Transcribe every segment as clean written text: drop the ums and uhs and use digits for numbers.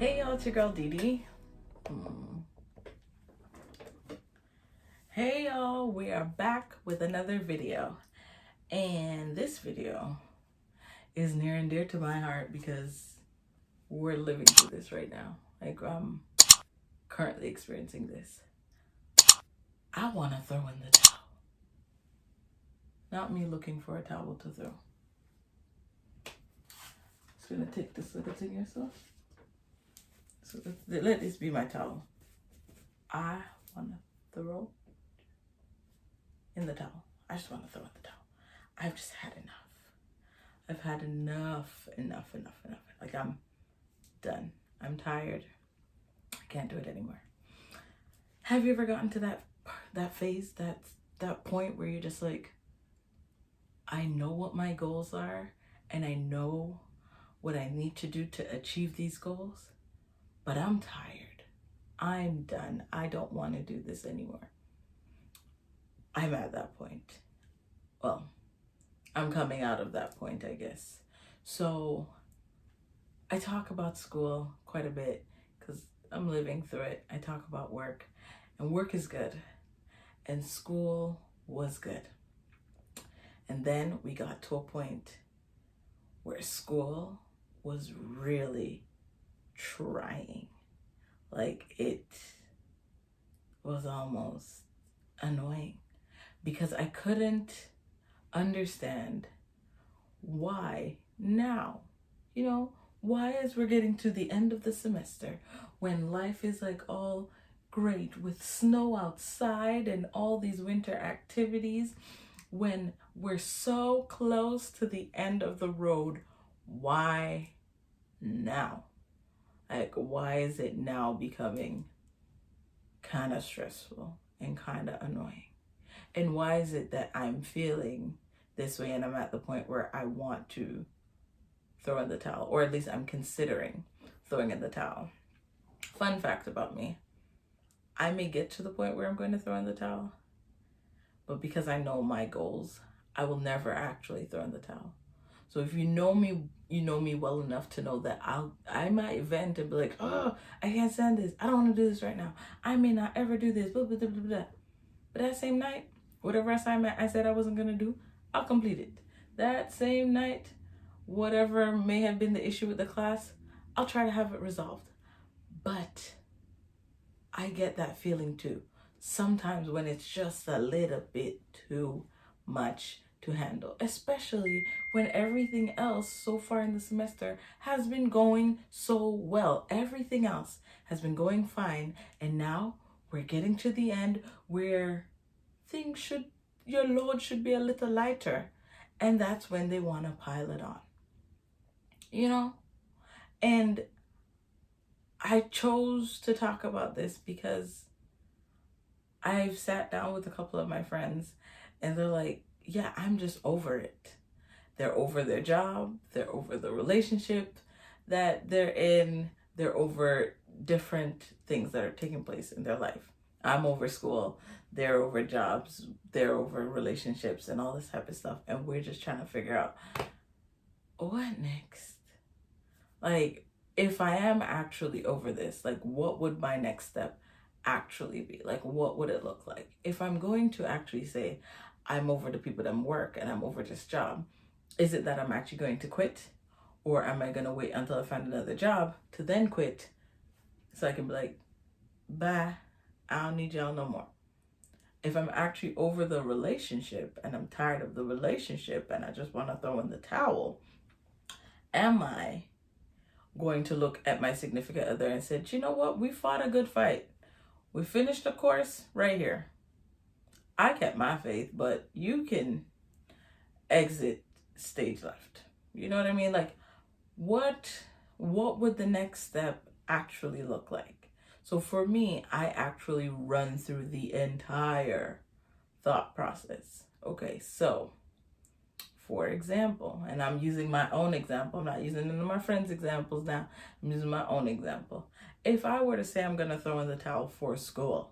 Hey y'all, it's your girl Dee Dee. Hey y'all, we are back with another video. And this video is near and dear to my heart because we're living through this right now. Like, I'm currently experiencing this. I want to throw in the towel. Not me looking for a towel to throw. Just gonna take this little thing yourself. So let this be my towel. I want to throw in the towel. I just want to throw in the towel. I've just had enough. I've had enough. Like, I'm done. I'm tired. I can't do it anymore. Have you ever gotten to that phase, that point where you're just like, I know what my goals are and I know what I need to do to achieve these goals, but I'm tired. I'm done. I don't want to do this anymore. I'm at that point. Well, I'm coming out of that point, I guess. So I talk about school quite a bit because I'm living through it. I talk about work, and work is good, and school was good. And then we got to a point where school was really trying. Like, it was almost annoying because I couldn't understand why now, why as we're getting to the end of the semester, when life is like all great with snow outside and all these winter activities, when we're so close to the end of the road, why now? Like, why is it now becoming kind of stressful and kind of annoying? And why is it that I'm feeling this way and I'm at the point where I want to throw in the towel, or at least I'm considering throwing in the towel? Fun fact about me, I may get to the point where I'm going to throw in the towel, but because I know my goals, I will never actually throw in the towel. So if you know me, you know me well enough to know that I might vent and be like, oh, I can't stand this. I don't want to do this right now. I may not ever do this, blah, blah, blah, blah, blah. But that same night, whatever assignment I said I wasn't going to do, I'll complete it. That same night, whatever may have been the issue with the class, I'll try to have it resolved. But I get that feeling too. Sometimes when it's just a little bit too much to handle, especially when everything else so far in the semester has been going so well. Everything else has been going fine. And now we're getting to the end where your load should be a little lighter. And that's when they want to pile it on. And I chose to talk about this because I've sat down with a couple of my friends and they're like, yeah, I'm just over it. They're over their job. They're over the relationship that they're in. They're over different things that are taking place in their life. I'm over school. They're over jobs. They're over relationships and all this type of stuff. And we're just trying to figure out what next. Like, if I am actually over this, like, what would my next step actually be? Like, what would it look like? If I'm going to actually say I'm over the people that work and I'm over this job, is it that I'm actually going to quit? Or am I going to wait until I find another job to then quit so I can be like, bye, I don't need y'all no more? If I'm actually over the relationship and I'm tired of the relationship and I just want to throw in the towel, am I going to look at my significant other and said, you know what? We fought a good fight. We finished the course right here. I kept my faith, but you can exit stage left. You know what I mean? Like, what would the next step actually look like? So for me, I actually run through the entire thought process. Okay, so for example, and I'm using my own example. I'm not using none of my friends' examples now. I'm using my own example. If I were to say I'm going to throw in the towel for school,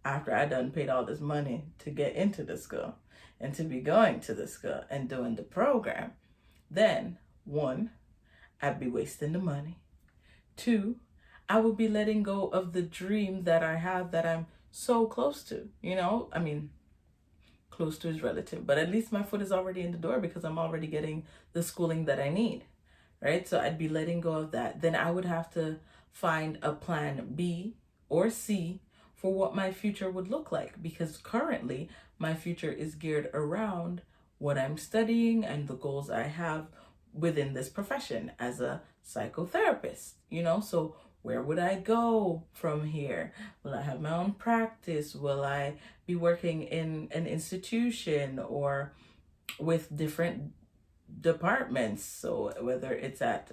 after I done paid all this money to get into the school and to be going to the school and doing the program, then one, I'd be wasting the money. 2, I would be letting go of the dream that I have that I'm so close to. I mean, close to is relative, but at least my foot is already in the door because I'm already getting the schooling that I need, right? So I'd be letting go of that. Then I would have to find a plan B or C for what my future would look like, because currently my future is geared around what I'm studying and the goals I have within this profession as a psychotherapist, So where would I go from here? Will I have my own practice? Will I be working in an institution or with different departments? So whether it's at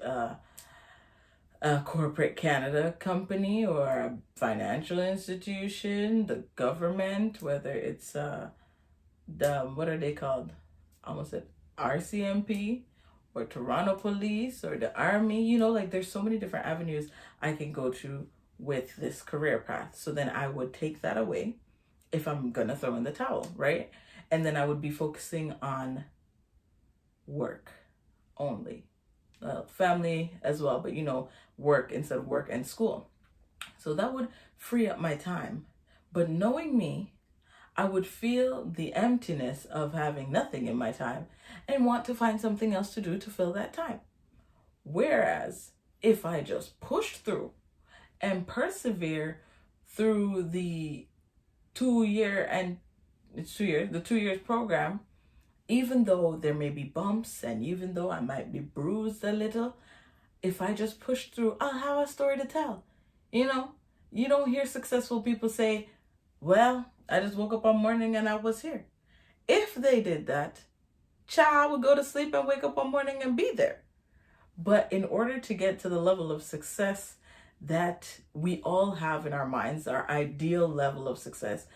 a corporate Canada company or a financial institution, the government, whether it's what are they called? Almost said RCMP or Toronto Police or the Army, like there's so many different avenues I can go to with this career path. So then I would take that away if I'm gonna throw in the towel, right? And then I would be focusing on work only. Family as well, but work instead of work and school. So that would free up my time. But knowing me, I would feel the emptiness of having nothing in my time and want to find something else to do to fill that time. Whereas if I just pushed through and persevere through the 2 years program, even though there may be bumps and even though I might be bruised a little, if I just push through, I'll have a story to tell. You don't hear successful people say, well, I just woke up one morning and I was here. If they did that, child would go to sleep and wake up one morning and be there. But in order to get to the level of success that we all have in our minds, our ideal level of success,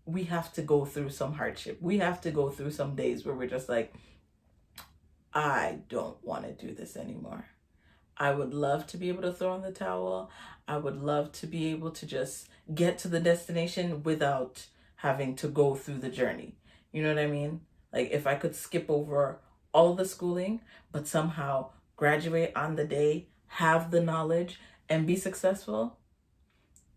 we have to go through some hardship. We have to go through some days where we're just like, I don't want to do this anymore. I would love to be able to throw in the towel. I would love to be able to just get to the destination without having to go through the journey. You know what I mean? Like if I could skip over all the schooling, but somehow graduate on the day, have the knowledge, and be successful,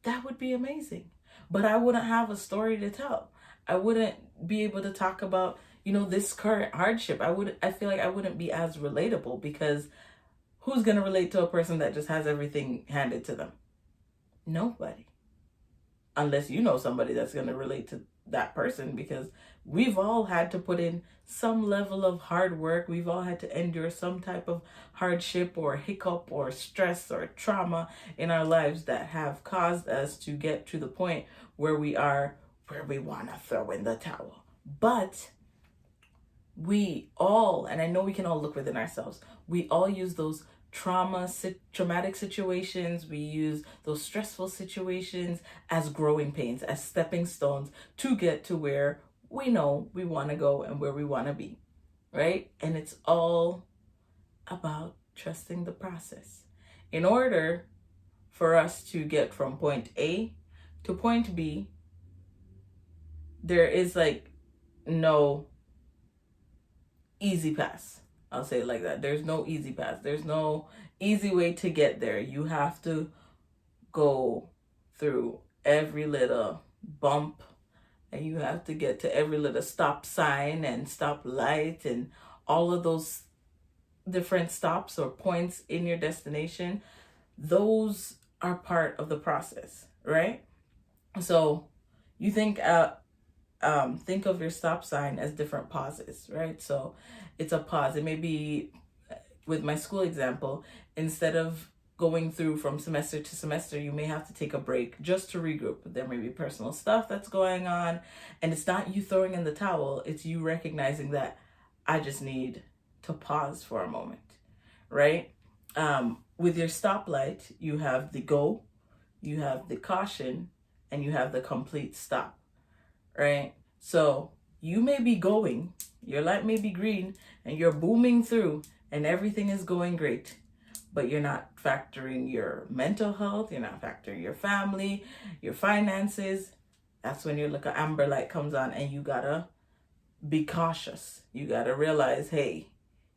that would be amazing. But I wouldn't have a story to tell. I wouldn't be able to talk about, this current hardship. I feel like I wouldn't be as relatable, because who's going to relate to a person that just has everything handed to them? Nobody. Unless you know somebody that's going to relate to that person, because we've all had to put in some level of hard work. We've all had to endure some type of hardship or hiccup or stress or trauma in our lives that have caused us to get to the point where we are, where we want to throw in the towel. But we all, and I know we can all look within ourselves, we all use those traumatic situations, we use those stressful situations as growing pains, as stepping stones to get to where we know we want to go and where we want to be, right? And it's all about trusting the process. In order for us to get from point A to point B, there is no easy pass. I'll say it like that. There's no easy path. There's no easy way to get there. You have to go through every little bump, and you have to get to every little stop sign and stop light and all of those different stops or points in your destination. Those are part of the process, right? So you think of your stop sign as different pauses, right? So it's a pause. It may be, with my school example, instead of going through from semester to semester, you may have to take a break just to regroup. There may be personal stuff that's going on, and it's not you throwing in the towel, it's you recognizing that I just need to pause for a moment, right? With your stoplight, you have the go, you have the caution, and you have the complete stop, right? So you may be going, your light may be green, and you're booming through, and everything is going great, but you're not factoring your mental health, you're not factoring your family, your finances. That's when your little amber light comes on, and you gotta be cautious. You gotta realize, hey,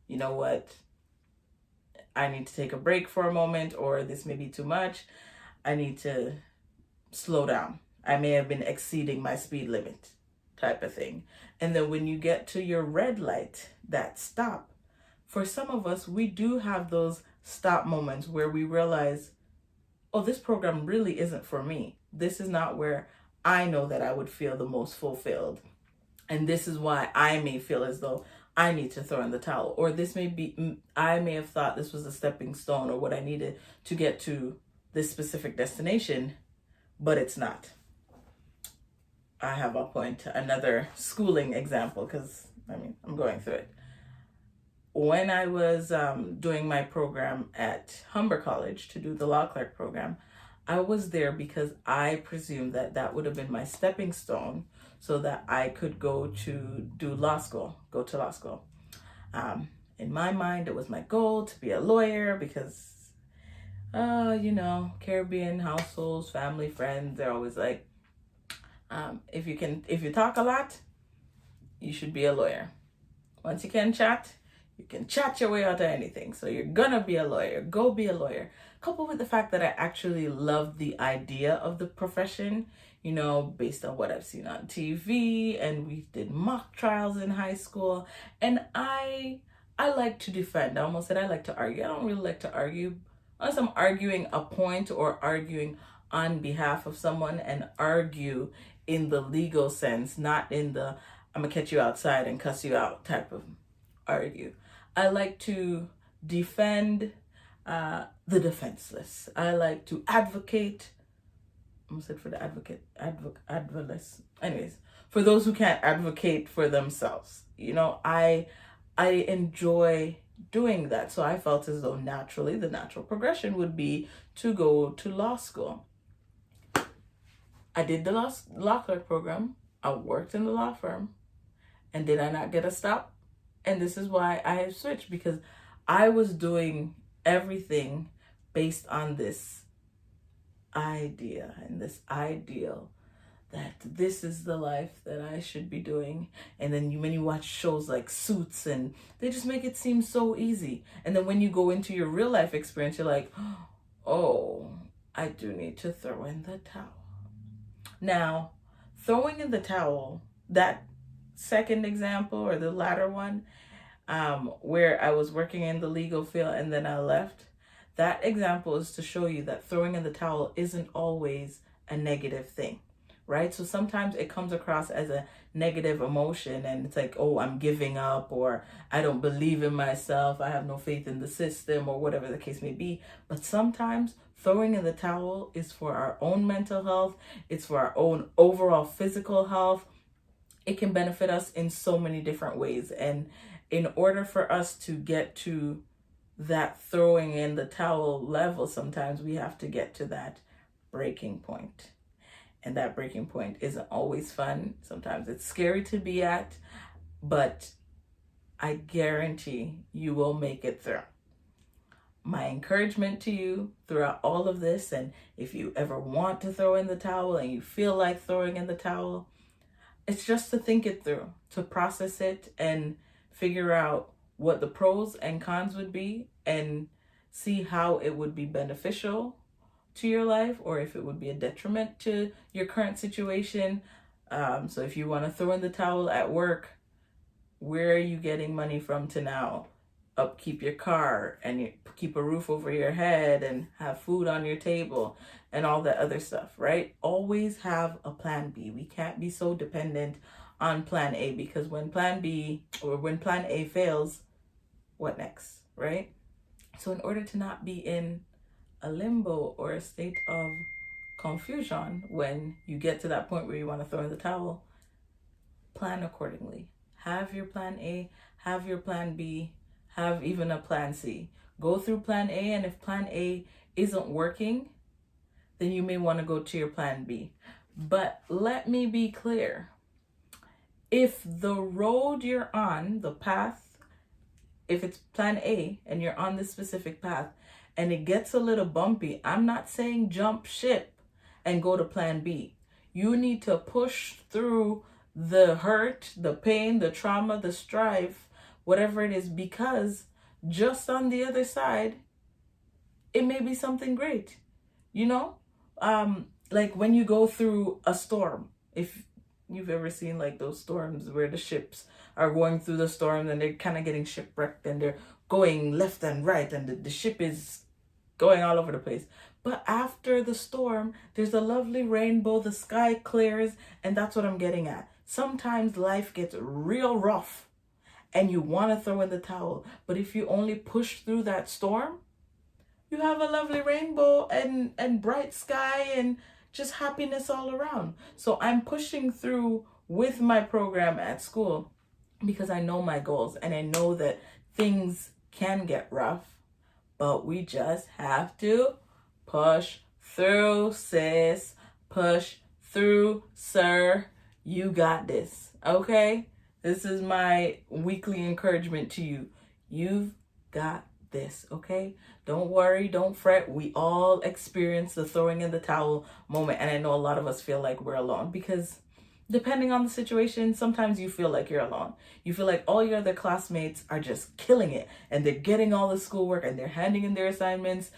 you know what? I need to take a break for a moment, or this may be too much. I need to slow down. I may have been exceeding my speed limit, type of thing. And then when you get to your red light, that stop, for some of us, we do have those stop moments where we realize, oh, this program really isn't for me. This is not where I know that I would feel the most fulfilled. And this is why I may feel as though I need to throw in the towel. Or this may be, I may have thought this was a stepping stone or what I needed to get to this specific destination, but it's not. I have a point, another schooling example, because I'm going through it. When I was doing my program at Humber College to do the law clerk program, I was there because I presumed that that would have been my stepping stone so that I could go to law school. In my mind, it was my goal to be a lawyer because, Caribbean households, family, friends, they're always like, if you talk a lot, you should be a lawyer. Once you can chat, you can chat your way out of anything. So you're gonna be a lawyer. Go be a lawyer. Coupled with the fact that I actually love the idea of the profession, based on what I've seen on TV, and we did mock trials in high school. And I like to defend. I almost said I like to argue. I don't really like to argue unless I'm arguing a point or arguing on behalf of someone, and argue in the legal sense, not in the I'm gonna catch you outside and cuss you out type of argue. I like to defend the defenseless. I like to advocate. I almost said for the advocates. Anyways, for those who can't advocate for themselves, I enjoy doing that. So I felt as though naturally the natural progression would be to go to law school. I did the law clerk program. I worked in the law firm. And did I not get a stop? And this is why I have switched, because I was doing everything based on this idea and this ideal that this is the life that I should be doing. And then when you watch shows like Suits, and they just make it seem so easy. And then when you go into your real life experience, you're like, oh, I do need to throw in the towel. Now, throwing in the towel, that second example or the latter one, where I was working in the legal field and then I left, that example is to show you that throwing in the towel isn't always a negative thing, right? So sometimes it comes across as a negative emotion, and it's like, oh, I'm giving up, or I don't believe in myself, I have no faith in the system, or whatever the case may be. But sometimes throwing in the towel is for our own mental health, it's for our own overall physical health. It can benefit us in so many different ways. And in order for us to get to that throwing in the towel level, sometimes we have to get to that breaking point. And that breaking point isn't always fun. Sometimes it's scary to be at, but I guarantee you will make it through. My encouragement to you throughout all of this, and if you ever want to throw in the towel and you feel like throwing in the towel, it's just to think it through, to process it and figure out what the pros and cons would be, and see how it would be beneficial to your life, or if it would be a detriment to your current situation. So if you want to throw in the towel at work, where are you getting money from to now upkeep your car and you keep a roof over your head and have food on your table and all that other stuff, right? Always have a plan B. We can't be so dependent on plan A, because when plan B or when plan A fails, what next, right? So in order to not be in a limbo or a state of confusion when you get to that point where you want to throw in the towel, plan accordingly. Have your plan A, have your plan B, have even a plan C. Go through plan A, and if plan A isn't working, then you may want to go to your plan B. But let me be clear. If the road you're on, the path, if it's plan A and you're on this specific path and it gets a little bumpy, I'm not saying jump ship and go to plan B. You need to push through the hurt, the pain, the trauma, the strife, whatever it is, because just on the other side, it may be something great, you know? Like when you go through a storm, if you've ever seen like those storms where the ships are going through the storm and they're kind of getting shipwrecked and they're going left and right and the ship is going all over the place. But after the storm, there's a lovely rainbow, the sky clears, and that's what I'm getting at. Sometimes life gets real rough and you want to throw in the towel. But if you only push through that storm, you have a lovely rainbow and bright sky and just happiness all around. So I'm pushing through with my program at school because I know my goals and I know that things can get rough, but we just have to push through, sis. Push through, sir. You got this, okay? This is my weekly encouragement to you. You've got this, okay? Don't worry, don't fret. We all experience the throwing in the towel moment, and I know a lot of us feel like we're alone because depending on the situation, sometimes you feel like you're alone. You feel like all your other classmates are just killing it and they're getting all the schoolwork and they're handing in their assignments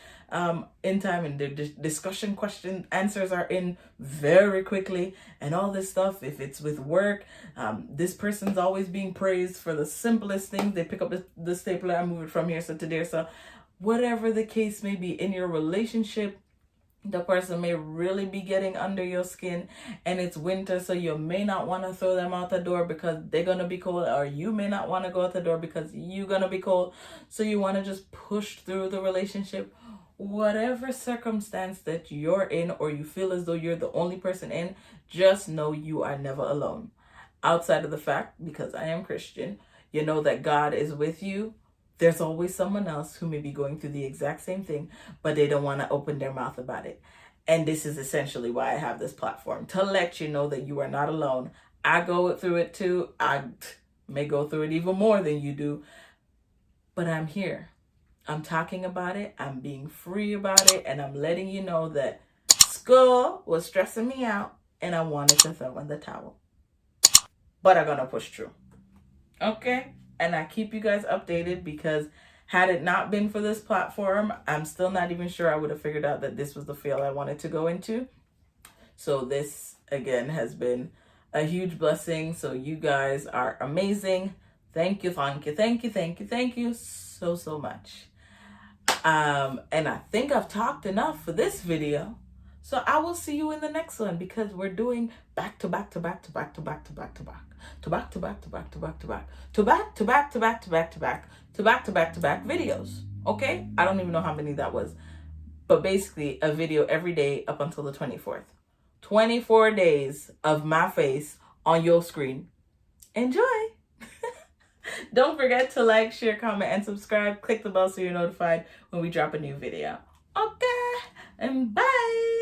in time, and their discussion question answers are in very quickly and all this stuff. If it's with work, this person's always being praised for the simplest things. They pick up the stapler and move it from here to there. So whatever the case may be in your relationship, the person may really be getting under your skin, and it's winter, so you may not want to throw them out the door because they're going to be cold, or you may not want to go out the door because you're going to be cold. So you want to just push through the relationship. Whatever circumstance that you're in, or you feel as though you're the only person in, just know you are never alone. Outside of the fact, because I am Christian, you know that God is with you. There's always someone else who may be going through the exact same thing, but they don't want to open their mouth about it. And this is essentially why I have this platform, to let you know that you are not alone. I go through it too. I may go through it even more than you do, but I'm here. I'm talking about it. I'm being free about it. And I'm letting you know that school was stressing me out and I wanted to throw in the towel. But I'm going to push through. Okay? And I keep you guys updated because had it not been for this platform, I'm still not even sure I would have figured out that this was the field I wanted to go into. So this, again, has been a huge blessing. So you guys are amazing. Thank you, thank you, thank you, thank you, thank you so much. And I think I've talked enough for this video. So I will see you in the next one because we're doing back to back to back to back to back to back to back to back to back to back to back to back to back to back to back to back to back to back to back to back videos. Okay? I don't even know how many that was. But basically a video every day up until the 24th. 24 days of my face on your screen. Enjoy. Don't forget to like, share, comment, and subscribe. Click the bell so you're notified when we drop a new video. Okay? And bye.